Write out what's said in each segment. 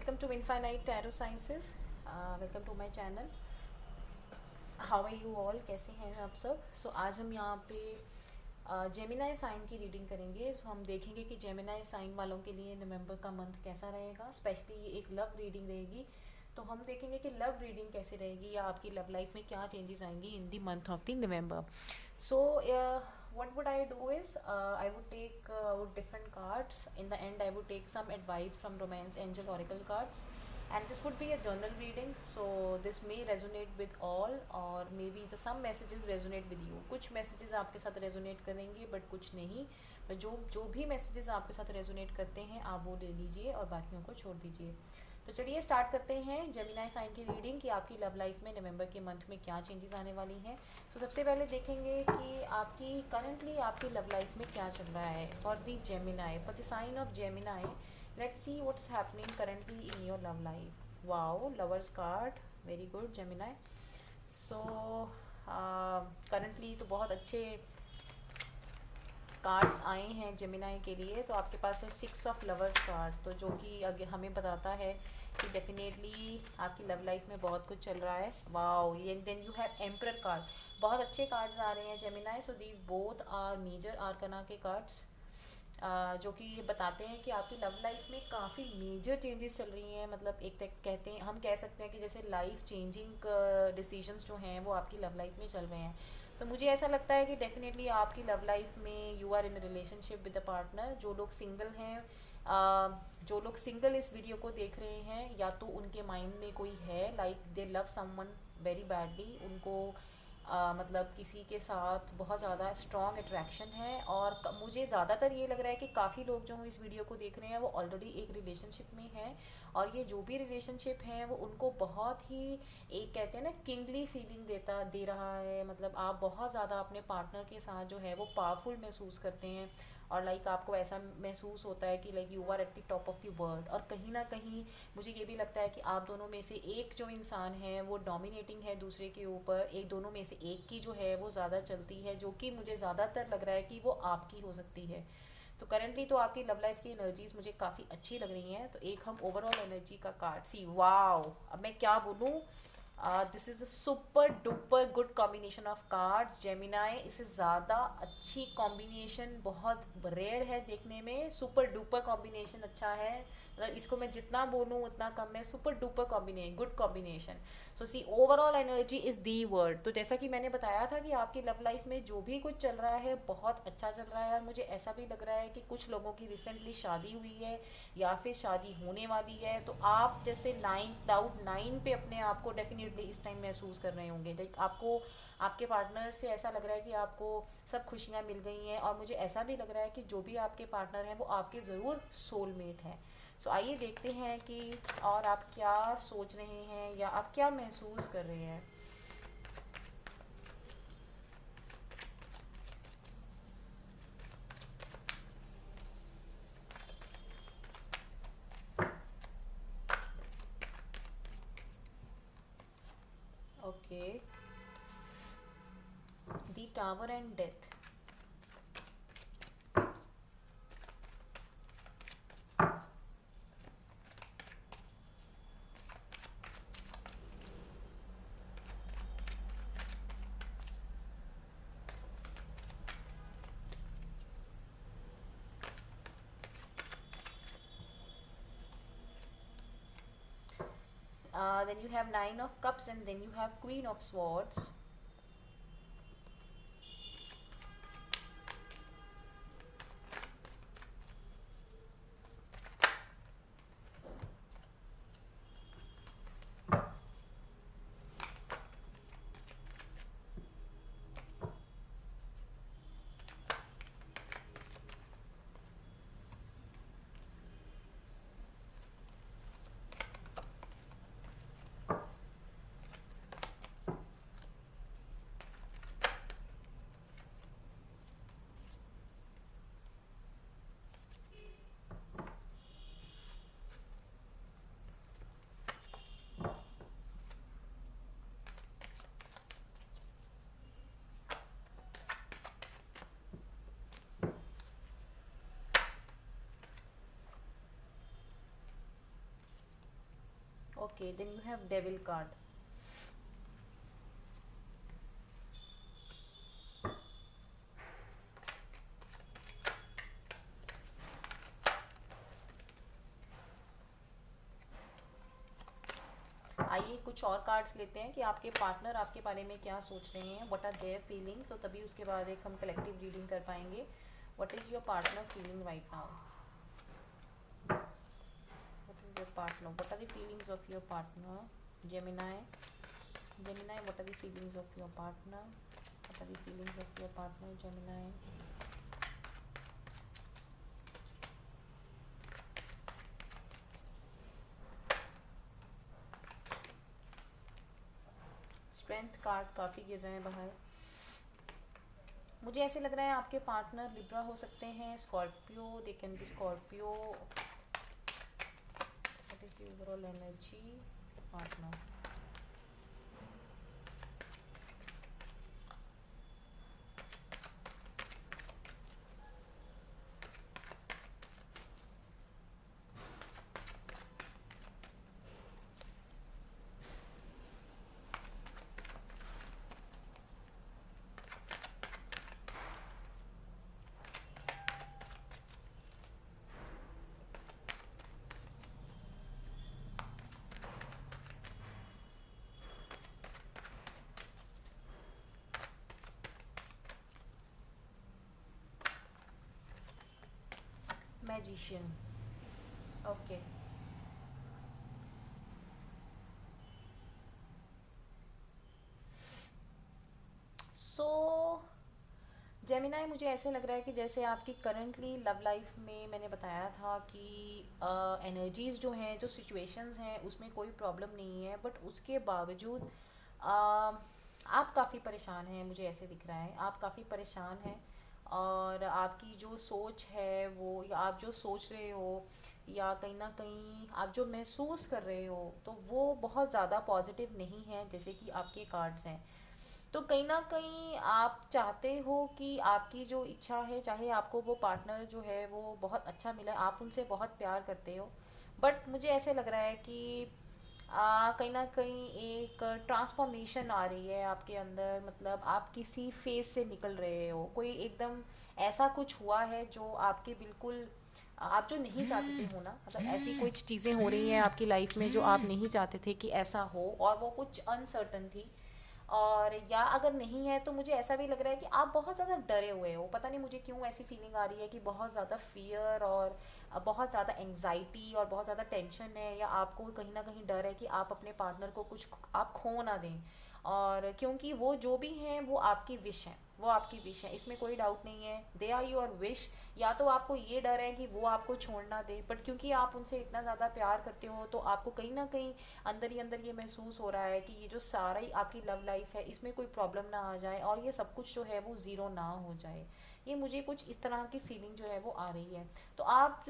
welcome to Infinite Tarot Sciences. Welcome to my channel. How are you all? कैसे हैं आप सब? So आज हम यहाँ पे जेमिनाई साइन की रीडिंग करेंगे. तो हम देखेंगे कि जेमिनाई साइन वालों के लिए नवंबर का मंथ कैसा रहेगा. स्पेशली ये एक लव रीडिंग रहेगी. तो हम देखेंगे कि लव रीडिंग कैसे रहेगी या आपकी लव लाइफ में क्या चेंजेस आएंगी in the month of the November. So what would I do is I would take different cards. In the end I would take some advice from Romance Angel Oracle cards, and this would be a journal reading, so this may resonate with all or maybe the some messages resonate with you. कुछ messages आपके साथ resonate करेंगे but कुछ नहीं. पर जो जो भी messages आपके साथ resonate करते हैं आप वो ले लीजिए और बाकियों को छोड़ दीजिए. तो चलिए स्टार्ट करते हैं जेमिनाई साइन की रीडिंग कि आपकी लव लाइफ में नवंबर के मंथ में क्या चेंजेस आने वाली हैं. तो सबसे पहले देखेंगे कि आपकी करंटली आपकी लव लाइफ में क्या चल रहा है for the Gemini, for the sign of Gemini. Let's see what's happening currently in your love life. Wow, lovers card, very good Gemini. So currently तो बहुत अच्छे कार्ड्स आए हैं जेमिनाई के लिए. तो आपके पास है 6 ऑफ लवर्स कार्ड, तो जो कि आगे हमें बताता है कि डेफिनेटली आपकी लव लाइफ में बहुत कुछ चल रहा है. वाओ, ये then you have emperor card. बहुत अच्छे कार्ड्स आ रहे हैं Gemini. So these both are major arcana के कार्ड्स, जो कि ये बताते हैं कि आपकी लव लाइफ में काफ़ी मेजर चेंजेस चल रही हैं. मतलब एक तक कहते हैं, हम कह सकते हैं कि जैसे लाइफ चेंजिंग डिसीजंस जो हैं वो आपकी लव लाइफ में चल रहे हैं. तो मुझे ऐसा लगता है कि डेफिनेटली आपकी लव लाइफ में you are in relationship with a partner. जो लोग सिंगल हैं, जो लोग सिंगल इस वीडियो को देख रहे हैं, या तो उनके माइंड में कोई है like they love someone very badly. उनको मतलब किसी के साथ बहुत ज़्यादा स्ट्रॉन्ग अट्रैक्शन है. और मुझे ज़्यादातर ये लग रहा है कि काफ़ी लोग जो इस वीडियो को देख रहे हैं वो ऑलरेडी एक रिलेशनशिप में हैं. और ये जो भी रिलेशनशिप है वो उनको बहुत ही, एक कहते हैं ना, किंगली फीलिंग दे रहा है. मतलब आप बहुत ज़्यादा अपने पार्टनर के साथ जो है वो पावरफुल महसूस करते हैं. और लाइक आपको ऐसा महसूस होता है कि like you are at the top of the world. और कहीं ना कहीं मुझे ये भी लगता है कि आप दोनों में से एक जो इंसान है वो डोमिनेटिंग है दूसरे के ऊपर. एक दोनों में से एक की जो है वो ज़्यादा चलती है, जो कि मुझे ज़्यादातर लग रहा है कि वो आपकी हो सकती है. तो करंटली तो आपकी लव लाइफ की एनर्जीज मुझे काफ़ी अच्छी लग रही हैं. तो एक हम ओवरऑल एनर्जी का कार्ड सी. वाओ, अब मैं क्या बोलूँ. This is the super duper good combination of cards Gemini. इससे ज़्यादा अच्छी कॉम्बिनेशन बहुत रेयर है देखने में. सुपर डुपर कॉम्बिनेशन अच्छा है. मतलब इसको मैं जितना बोलूँ उतना कम है. Super duper combination, good combination. So see overall energy is the word. तो जैसा कि मैंने बताया था कि आपकी लव लाइफ में जो भी कुछ चल रहा है बहुत अच्छा चल रहा है. और मुझे ऐसा भी लग रहा है कि कुछ लोगों की रिसेंटली शादी हुई है या फिर शादी होने वाली है. तो आप जैसे क्लाउड 9 पे अपने आप को डेफिनेटली इस टाइम महसूस कर रहे होंगे. लाइक आपको आपके पार्टनर से ऐसा लग रहा है कि आपको सब खुशियाँ मिल गई हैं. और मुझे ऐसा भी लग रहा है कि जो भी आपके पार्टनर हैं वो आपके ज़रूर सोलमेट हैं. सो आइए देखते हैं कि और आप क्या सोच रहे हैं या आप क्या महसूस कर रहे हैं. Okay, the tower and death. Then you have 9 of cups and then you have queen of swords. Okay, then you have devil card. आइए कुछ और कार्ड्स लेते हैं कि आपके पार्टनर आपके बारे में क्या सोच रहे हैं, व्हाट आर देयर फीलिंग, तो तभी उसके बाद एक हम कलेक्टिव रीडिंग कर पाएंगे. What is your partner feeling right now? What is your partner, what are the feelings of your partner? Gemini. Gemini, what are the feelings of your partner? What are the feelings of your partner, Gemini? Strength card काफ़ी गिर रहे हैं बाहर. मुझे ऐसे लग रहा है आपके पार्टनर लिब्रा हो सकते हैं, Scorpio, they can be Scorpio. What is the overall energy partner? Magician. Okay. So Gemini, मुझे ऐसे लग रहा है कि जैसे आपकी करंटली लव लाइफ में मैंने बताया था कि एनर्जीज़ जो हैं, जो सिचुएशंस हैं, उसमें कोई प्रॉब्लम नहीं है, बट उसके बावजूद आप काफ़ी परेशान हैं. मुझे ऐसे दिख रहा है आप काफ़ी परेशान हैं, और आपकी जो सोच है वो, या आप जो सोच रहे हो, या कहीं ना कहीं आप जो महसूस कर रहे हो, तो वो बहुत ज़्यादा पॉजिटिव नहीं है जैसे कि आपके कार्ड्स हैं. तो कहीं ना कहीं आप चाहते हो कि आपकी जो इच्छा है, चाहे आपको वो पार्टनर जो है वो बहुत अच्छा मिला, आप उनसे बहुत प्यार करते हो, बट मुझे ऐसे लग रहा है कि कहीं ना कहीं एक ट्रांसफॉर्मेशन आ रही है आपके अंदर. मतलब आप किसी फेज से निकल रहे हो, कोई एकदम ऐसा कुछ हुआ है जो आपके बिल्कुल आप जो नहीं चाहते थे होना, मतलब ऐसी कुछ चीज़ें हो रही हैं आपकी लाइफ में जो आप नहीं चाहते थे कि ऐसा हो, और वो कुछ अनसर्टन थी. और या अगर नहीं है तो मुझे ऐसा भी लग रहा है कि आप बहुत ज़्यादा डरे हुए हो. पता नहीं मुझे क्यों ऐसी फीलिंग आ रही है कि बहुत ज़्यादा फियर और बहुत ज़्यादा एंग्जाइटी और बहुत ज़्यादा टेंशन है, या आपको कहीं ना कहीं डर है कि आप अपने पार्टनर को कुछ आप खो ना दें. और क्योंकि वो जो भी हैं वो आपकी विश हैं, वो आपकी विश है, इसमें कोई डाउट नहीं है. They are your wish. या तो आपको ये डर है कि वो आपको छोड़ ना दे, बट क्योंकि आप उनसे इतना ज़्यादा प्यार करते हो, तो आपको कहीं ना कहीं अंदर ही अंदर ये महसूस हो रहा है कि ये जो सारा ही आपकी लव लाइफ है, इसमें कोई प्रॉब्लम ना आ जाए, और ये सब कुछ जो है वो ज़ीरो ना हो जाए. ये मुझे कुछ इस तरह की फीलिंग जो है वो आ रही है. तो आप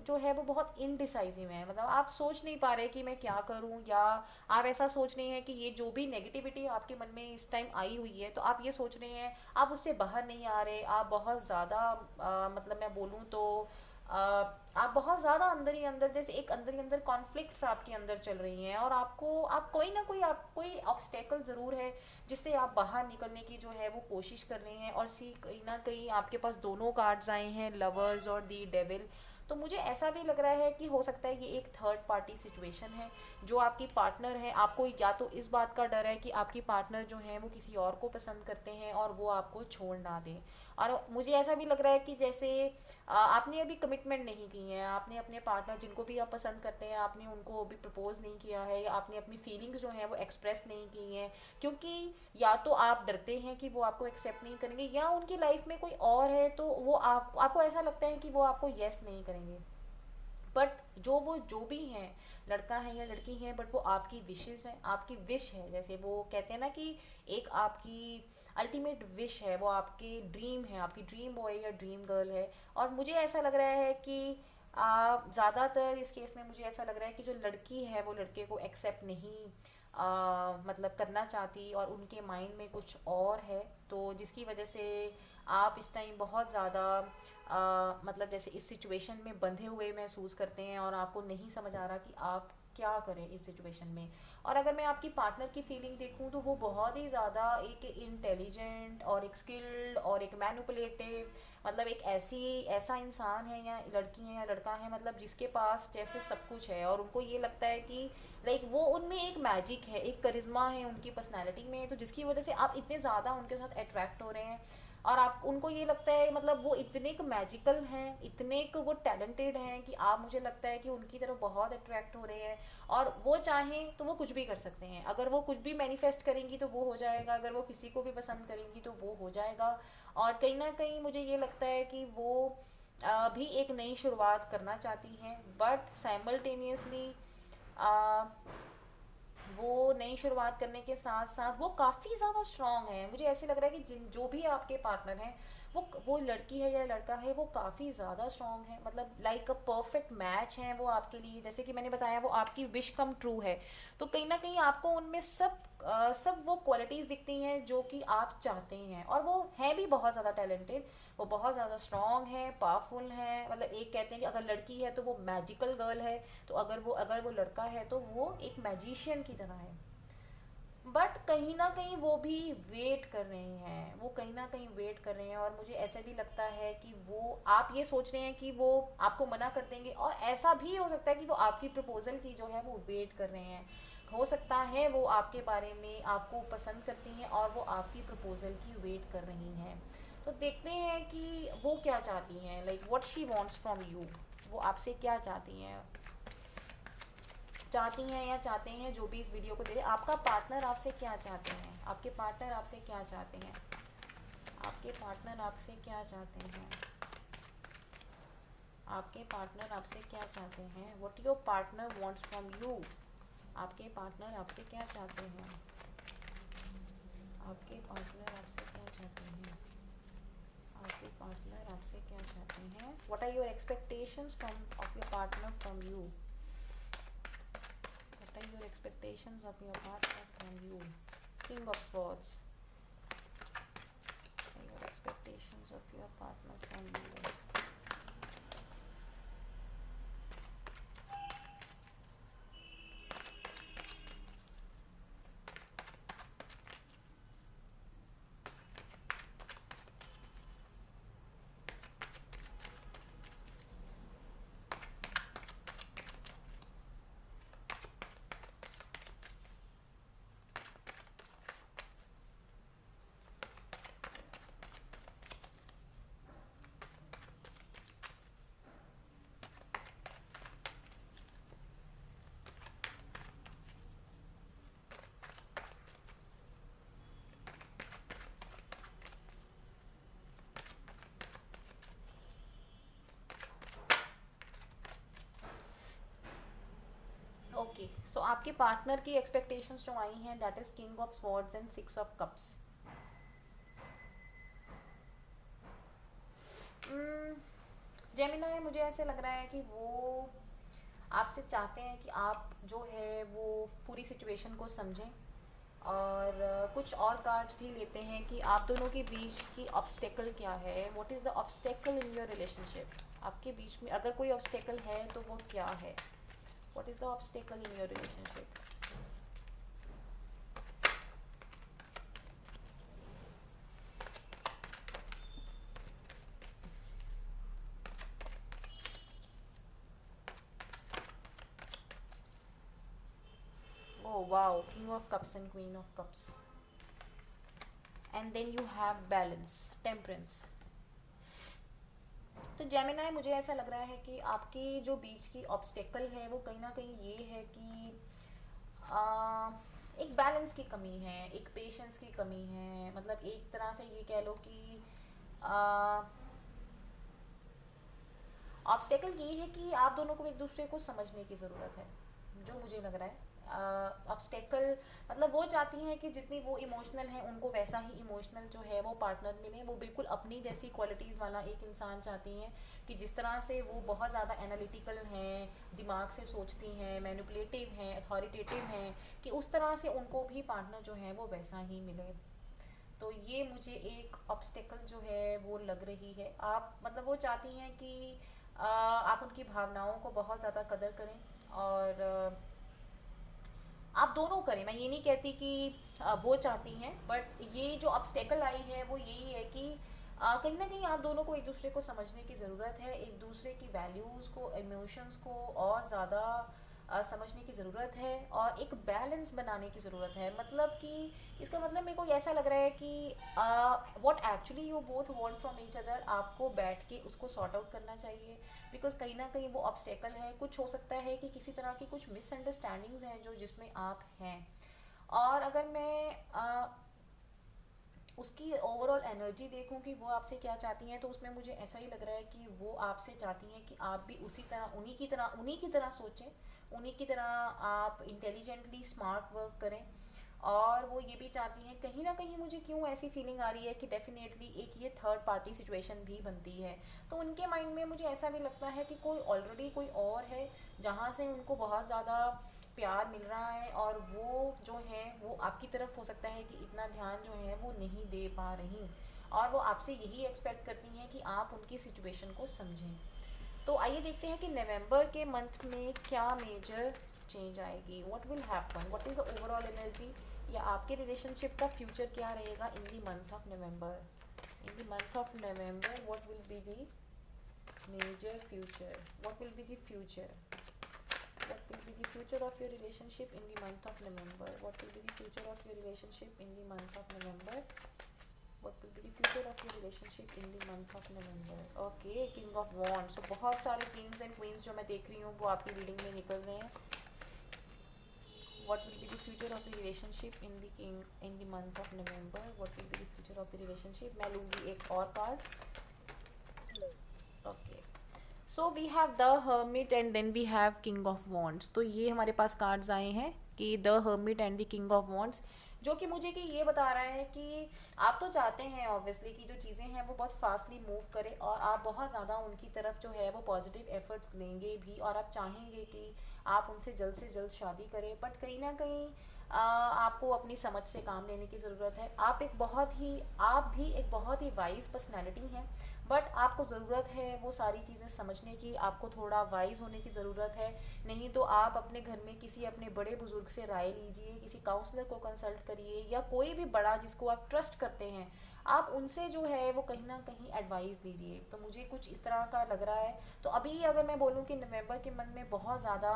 जो है वो बहुत इनडिसाइजिव है, मतलब आप सोच नहीं पा रहे कि मैं क्या करूं, या आप ऐसा सोच रहे हैं कि ये जो भी नेगेटिविटी आपके मन में इस टाइम आई हुई है, तो आप ये सोच रहे हैं, आप उससे बाहर नहीं आ रहे. आप बहुत ज़्यादा मतलब मैं बोलूँ तो आप बहुत ज़्यादा अंदर ही अंदर, जैसे एक अंदर ही अंदर कॉन्फ्लिक्ट्स आपके अंदर चल रही हैं, और आपको आप कोई ना कोई आप कोई ऑब्स्टेकल ज़रूर है जिससे आप बाहर निकलने की जो है वो कोशिश कर रहे हैं. और सी कहीं ना कहीं आपके पास दोनों कार्ड्स आए हैं, लवर्स और दी डेविल. तो मुझे ऐसा भी लग रहा है कि हो सकता है ये एक थर्ड पार्टी सिचुएशन है. जो आपकी पार्टनर है, आपको या तो इस बात का डर है कि आपकी पार्टनर जो है वो किसी और को पसंद करते हैं और वो आपको छोड़ ना दें. और मुझे ऐसा भी लग रहा है कि जैसे आपने अभी कमिटमेंट नहीं की है, आपने अपने पार्टनर जिनको भी आप पसंद करते हैं, आपने उनको अभी प्रपोज नहीं किया है, या आपने अपनी फीलिंग्स जो हैं वो एक्सप्रेस नहीं की हैं, क्योंकि या तो आप डरते हैं कि वो आपको एक्सेप्ट नहीं करेंगे, या उनकी लाइफ में कोई और है, तो वो आपको ऐसा लगता है कि वो आपको येस नहीं करेंगे. बट वो जो भी हैं, लड़का है या लड़की है, बट वो आपकी विशेस हैं, आपकी विश है. जैसे वो कहते हैं ना कि एक आपकी अल्टीमेट विश है, वो आपकी ड्रीम है, आपकी ड्रीम बॉय या ड्रीम गर्ल है. और मुझे ऐसा लग रहा है कि ज़्यादातर इस केस में मुझे ऐसा लग रहा है कि जो लड़की है वो लड़के को एक्सेप्ट नहीं मतलब करना चाहती, और उनके माइंड में कुछ और है, तो जिसकी वजह से आप इस टाइम बहुत ज़्यादा मतलब जैसे इस सिचुएशन में बंधे हुए महसूस करते हैं, और आपको नहीं समझ आ रहा कि आप क्या करें इस सिचुएशन में। और अगर मैं आपकी पार्टनर की फीलिंग देखूं तो वो बहुत ही ज़्यादा एक इंटेलिजेंट और एक स्किल्ड और एक मैनिपुलेटिव, मतलब एक ऐसा इंसान है या लड़की है या लड़का है, मतलब जिसके पास जैसे सब कुछ है और उनको ये लगता है कि लाइक वो उनमें एक मैजिक है, एक करिश्मा है उनकी पर्सनैलिटी में, तो जिसकी वजह से आप इतने ज़्यादा उनके साथ अट्रैक्ट हो रहे हैं। और आप उनको ये लगता है मतलब वो इतने को मैजिकल हैं, इतने को वो टैलेंटेड हैं कि आप, मुझे लगता है कि उनकी तरफ बहुत अट्रैक्ट हो रहे हैं। और वो चाहें तो वो कुछ भी कर सकते हैं, अगर वो कुछ भी मैनिफेस्ट करेंगी तो वो हो जाएगा, अगर वो किसी को भी पसंद करेंगी तो वो हो जाएगा। और कहीं ना कहीं मुझे ये लगता है कि वो भी एक नई शुरुआत करना चाहती हैं, बट साइमल्टेनियसली वो नई शुरुआत करने के साथ साथ वो काफ़ी ज़्यादा स्ट्रांग है। मुझे ऐसे लग रहा है कि जिन जो भी आपके पार्टनर हैं, वो लड़की है या लड़का है, वो काफ़ी ज़्यादा स्ट्रांग है, मतलब लाइक अ परफेक्ट मैच है वो आपके लिए। जैसे कि मैंने बताया वो आपकी विश कम ट्रू है, तो कहीं ना कहीं आपको उनमें सब वो क्वालिटीज़ दिखती हैं जो कि आप चाहते हैं। और वो है भी बहुत ज़्यादा टैलेंटेड, वो बहुत ज़्यादा स्ट्रांग है, पावरफुल है, मतलब एक कहते हैं कि अगर लड़की है तो वो मैजिकल गर्ल है, तो अगर वो लड़का है तो वो एक मैजिशियन की तरह है। बट कहीं ना कहीं वो भी वेट कर रहे हैं, वो कहीं ना कहीं वेट कर रहे हैं। और मुझे ऐसे भी लगता है कि वो, आप ये सोच रहे हैं कि वो आपको मना कर देंगे, और ऐसा भी हो सकता है कि वो आपकी प्रपोजल की जो है वो वेट कर रहे हैं। हो सकता है वो आपके बारे में, आपको पसंद करती हैं और वो आपकी प्रपोजल की वेट कर रही हैं। तो देखते हैं कि वो क्या चाहती हैं, like what she wants from you, वो आपसे क्या चाहती हैं या चाहते हैं, जो भी इस वीडियो को दे रहे हैं। आपका पार्टनर आपसे क्या चाहते हैं, आपके पार्टनर आपसे क्या चाहते हैं, आपके पार्टनर आपसे क्या चाहते हैं, आपके पार्टनर आपसे क्या चाहते हैं, what your partner wants from you. आपके पार्टनर आपसे क्या चाहते हैं, आपके पार्टनर आपसे क्या चाहते हैं, आपके पार्टनर आपसे क्या चाहते हैं, what are your expectations from of your partner from you, what are your expectations of your partner from you, king of swords, what are your expectations of your partner from you। Okay, so आपके partner की expectations जो आई हैं, that is king of swords and six of cups. Gemini, मुझे ऐसे लग रहा है कि वो आपसे चाहते हैं कि आप जो है वो पूरी सिचुएशन को समझें। और कुछ और कार्ड्स भी लेते हैं कि आप दोनों के बीच की ऑब्स्टेकल क्या है, what is the obstacle in your relationship. आपके बीच में अगर कोई ऑब्स्टेकल है तो वो क्या है, what is the obstacle in your relationship. Oh wow, King of Cups and Queen of Cups. And then you have balance, temperance. तो जेमिनाई, मुझे ऐसा लग रहा है कि आपकी जो बीच की ऑब्स्टेकल है वो कहीं ना कहीं ये है कि आ, एक बैलेंस की कमी है, एक पेशेंस की कमी है, मतलब एक तरह से ये कह लो कि ऑब्स्टेकल ये है कि आप दोनों को एक दूसरे को समझने की ज़रूरत है, जो मुझे लग रहा है। ऑब्स्टेकल मतलब वो चाहती हैं कि जितनी वो इमोशनल हैं उनको वैसा ही इमोशनल जो है वो पार्टनर मिले, वो बिल्कुल अपनी जैसी क्वालिटीज़ वाला एक इंसान चाहती हैं, कि जिस तरह से वो बहुत ज़्यादा एनालिटिकल हैं, दिमाग से सोचती हैं, मैनिपुलेटिव हैं, अथॉरिटेटिव हैं, कि उस तरह से उनको भी पार्टनर जो है वो वैसा ही मिले। तो ये मुझे एक ऑब्स्टेकल जो है वो लग रही है। आप मतलब वो चाहती हैं कि आप उनकी भावनाओं को बहुत ज़्यादा कदर करें, और दोनों करें, मैं ये नहीं कहती कि वो चाहती हैं, बट ये जो ऑब्स्टेकल आई है वो यही है कि कहीं ना कहीं आप दोनों को एक दूसरे को समझने की ज़रूरत है, एक दूसरे की वैल्यूज़ को, इमोशंस को और ज़्यादा समझने की ज़रूरत है, और एक बैलेंस बनाने की ज़रूरत है। मतलब कि इसका मतलब मेरे को ऐसा लग रहा है कि what actually you both want from each other, आपको बैठ के उसको सॉर्ट आउट करना चाहिए। बिकॉज कहीं ना कहीं वो ऑब्स्टेकल है, कुछ हो सकता है कि किसी तरह की कुछ मिसअंडरस्टैंडिंग्स हैं जो जिसमें आप हैं। और अगर मैं उसकी ओवरऑल एनर्जी देखूं कि वो आपसे क्या चाहती हैं, तो उसमें मुझे ऐसा ही लग रहा है कि वो आपसे चाहती हैं कि आप भी उसी तरह, उन्हीं की तरह सोचें, उन्हीं की तरह आप इंटेलिजेंटली स्मार्ट वर्क करें। और वो ये भी चाहती हैं, कहीं ना कहीं मुझे क्यों ऐसी फीलिंग आ रही है कि डेफिनेटली एक ये थर्ड पार्टी सिचुएशन भी बनती है। तो उनके माइंड में मुझे ऐसा भी लगता है कि कोई ऑलरेडी कोई और है जहाँ से उनको बहुत ज़्यादा प्यार मिल रहा है, और वो जो है वो आपकी तरफ हो सकता है कि इतना ध्यान जो है वो नहीं दे पा रही, और वो आपसे यही एक्सपेक्ट करती हैं कि आप उनकी सिचुएशन को समझें। तो आइए देखते हैं कि नवंबर के मंथ में क्या मेजर चेंज आएगी, what will happen, what is the overall energy, या आपके रिलेशनशिप का फ्यूचर क्या रहेगा in the month of November. In the month of November what will be the major future, what will be the future, what will be the future of your relationship in the month of November, what will be the future of your relationship in the month of November, what will be the future of your relationship in the month of November। okay, king of wands, so बहुत सारे kings and queens जो मैं देख रही हूँ वो आपकी reading में निकल रहे हैं। what will be the future of the relationship in the king in the month of November, what will be the future of the relationship। मैं लूँगी एक और card. Okay, so we have the hermit and then we have king of wands. तो ये हमारे पास cards आए हैं कि the hermit and the king of wands, जो कि मुझे कि ये बता रहा है कि आप तो चाहते हैं ऑब्वियसली कि जो चीज़ें हैं वो बहुत फास्टली मूव करें, और आप बहुत ज़्यादा उनकी तरफ जो है वो पॉजिटिव एफर्ट्स लेंगे भी, और आप चाहेंगे कि आप उनसे जल्द से जल्द शादी करें। बट कहीं ना कहीं आपको अपनी समझ से काम लेने की ज़रूरत है। आप भी एक बहुत ही वाइज पर्सनैलिटी हैं, बट आपको ज़रूरत है वो सारी चीज़ें समझने की, आपको थोड़ा वाइज होने की ज़रूरत है। नहीं तो आप अपने घर में किसी अपने बड़े बुजुर्ग से राय लीजिए, किसी काउंसलर को कंसल्ट करिए, या कोई भी बड़ा जिसको आप ट्रस्ट करते हैं आप उनसे जो है वो कहीं ना कहीं एडवाइस लीजिए। तो मुझे कुछ इस तरह का लग रहा है। तो अभी अगर मैं बोलूँ कि नवंबर के मंथ में बहुत ज़्यादा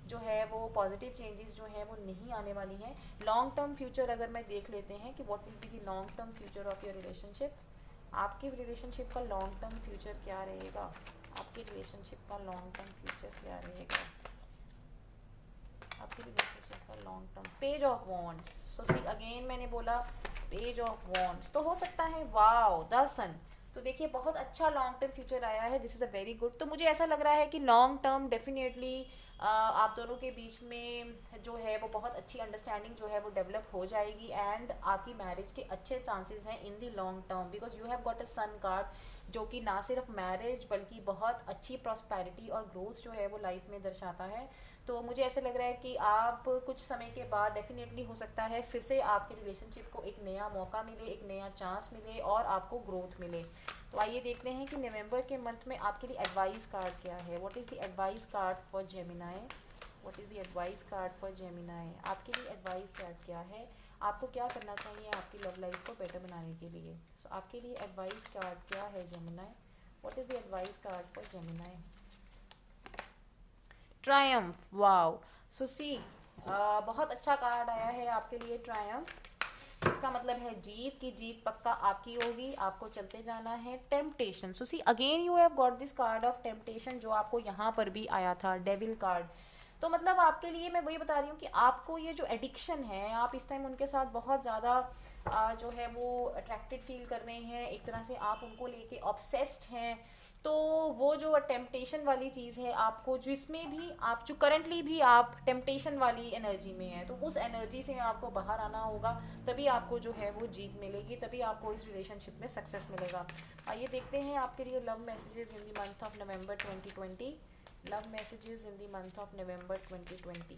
जो है वो पॉजिटिव चेंजेस जो हैं वो नहीं आने वाली हैं। लॉन्ग टर्म फ्यूचर अगर मैं देख लेते हैं कि what will be the long term future of your relationship, आपके रिलेशनशिप का लॉन्ग टर्म फ्यूचर क्या रहेगा, आपके रिलेशनशिप का लॉन्ग टर्म फ्यूचर क्या रहेगा, आपके रिलेशनशिप का long term. Page of wands, so see again मैंने बोला पेज ऑफ वॉन्ड्स, तो हो सकता है वाओ द सन। तो देखिए बहुत अच्छा लॉन्ग टर्म फ्यूचर आया है, this is a very good. तो मुझे ऐसा लग रहा है कि लॉन्ग टर्म डेफिनेटली आप दोनों के बीच में जो है वो बहुत अच्छी अंडरस्टैंडिंग जो है वो डेवलप हो जाएगी, एंड आपकी मैरिज के अच्छे चांसेस हैं in the long term, because you have got a sun card जो कि ना सिर्फ मैरिज बल्कि बहुत अच्छी प्रॉस्पेरिटी और ग्रोथ जो है वो लाइफ में दर्शाता है। तो मुझे ऐसा लग रहा है कि आप कुछ समय के बाद डेफिनेटली हो सकता है फिर से आपके रिलेशनशिप को एक नया मौका मिले, एक नया चांस मिले, और आपको ग्रोथ मिले। तो आइए देखते हैं कि नवंबर के मंथ में आपके लिए एडवाइस कार्ड क्या है। What is the advice card for Gemini, what is the advice card for Gemini, आपके लिए एडवाइस कार्ड क्या है, आपको क्या करना चाहिए आपकी लव लाइफ को बेटर बनाने के लिए। सो आपके लिए एडवाइस कार्ड क्या है Gemini, what is the advice card for Gemini. Triumph, wow, so see बहुत अच्छा कार्ड आया है आपके लिए ट्रायम्फ। इसका मतलब है जीत की जीत पक्का आपकी होगी, आपको चलते जाना है। Temptation, so see again you have got this card of temptation जो आपको यहाँ पर भी आया था, डेविल कार्ड। तो मतलब आपके लिए मैं वही बता रही हूँ कि आपको ये जो एडिक्शन है आप इस टाइम उनके साथ बहुत ज़्यादा जो है वो अट्रैक्टेड फील कर रहे हैं, एक तरह से आप उनको लेके ऑब्सेस्ड हैं। तो वो जो टेम्पटेशन वाली चीज़ है आपको, जिसमें भी आप जो करंटली भी आप टेम्पटेशन वाली एनर्जी में है, तो उस एनर्जी से आपको बाहर आना होगा, तभी आपको जो है वो जीत मिलेगी, तभी आपको इस रिलेशनशिप में सक्सेस मिलेगा। आइए देखते हैं आपके लिए love messages in the month of November 2020, love messages in the month of November 2020।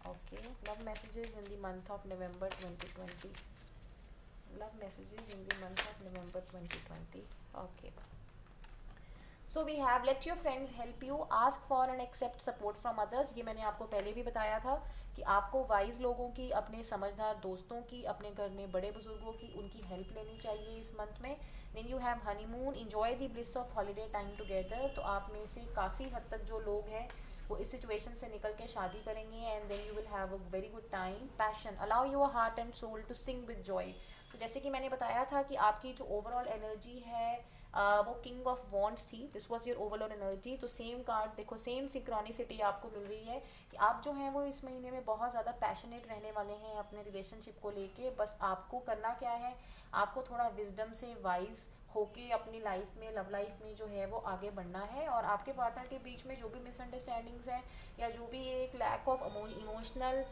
Okay, love messages in the month of November 2020, love messages in the month of November 2020। Okay, so we have let your friends help you, ask for and accept support from others. ये मैंने आपको पहले भी बताया था कि आपको wise लोगों की, अपने समझदार दोस्तों की, अपने घर में बड़े बुजुर्गों की, उनकी हेल्प लेनी चाहिए इस मंथ में। Then you have honeymoon, enjoy the bliss of holiday time together. तो आप में से काफ़ी हद तक जो लोग हैं वो इस सिचुएशन से निकल के शादी करेंगे, and then you will have a very good time. Passion, allow your heart and soul to sing with joy. तो जैसे कि मैंने बताया था कि आपकी जो ओवरऑल एनर्जी है वो किंग ऑफ वॉन्ट्स थी, this was your overall energy. तो सेम कार्ड देखो, सेम सिंक्रोनिसिटी आपको मिल रही है कि आप जो हैं वो इस महीने में बहुत ज़्यादा पैशनेट रहने वाले हैं अपने रिलेशनशिप को लेके। बस आपको करना क्या है, आपको थोड़ा विजडम से वाइज होके अपनी लाइफ में, लव लाइफ में जो है वो आगे बढ़ना है। और आपके पार्टनर के बीच में जो भी मिसअंडरस्टैंडिंग्स हैं या जो भी एक लैक ऑफ इमोशनल,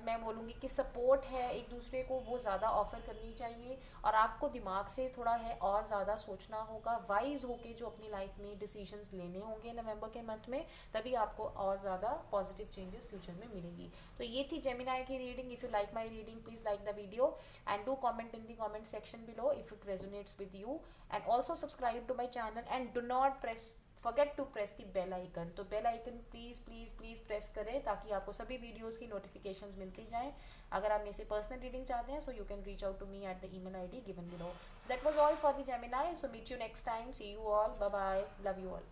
मैं बोलूँगी कि सपोर्ट है एक दूसरे को, वो ज़्यादा ऑफर करनी चाहिए। और आपको दिमाग से थोड़ा है और ज़्यादा सोचना होगा, वाइज होके जो अपनी लाइफ में डिसीजंस लेने होंगे नवंबर के मंथ में, तभी आपको और ज़्यादा पॉजिटिव चेंजेस फ्यूचर में मिलेंगी। तो ये थी जेमिनाई की reading. If you like my reading, please like the video and do comment in the comment section below if it resonates with you, and also subscribe to my channel and do not forget to press the bell icon. तो bell icon please please please press करें ताकि आपको सभी videos की notifications मिलती जाएँ। अगर आप मेरे से पर्सनल रीडिंग चाहते हैं, so you can reach out to me at the email ID given below. So that was all for the Gemini. So meet you next time, see you all, bye bye, love you all.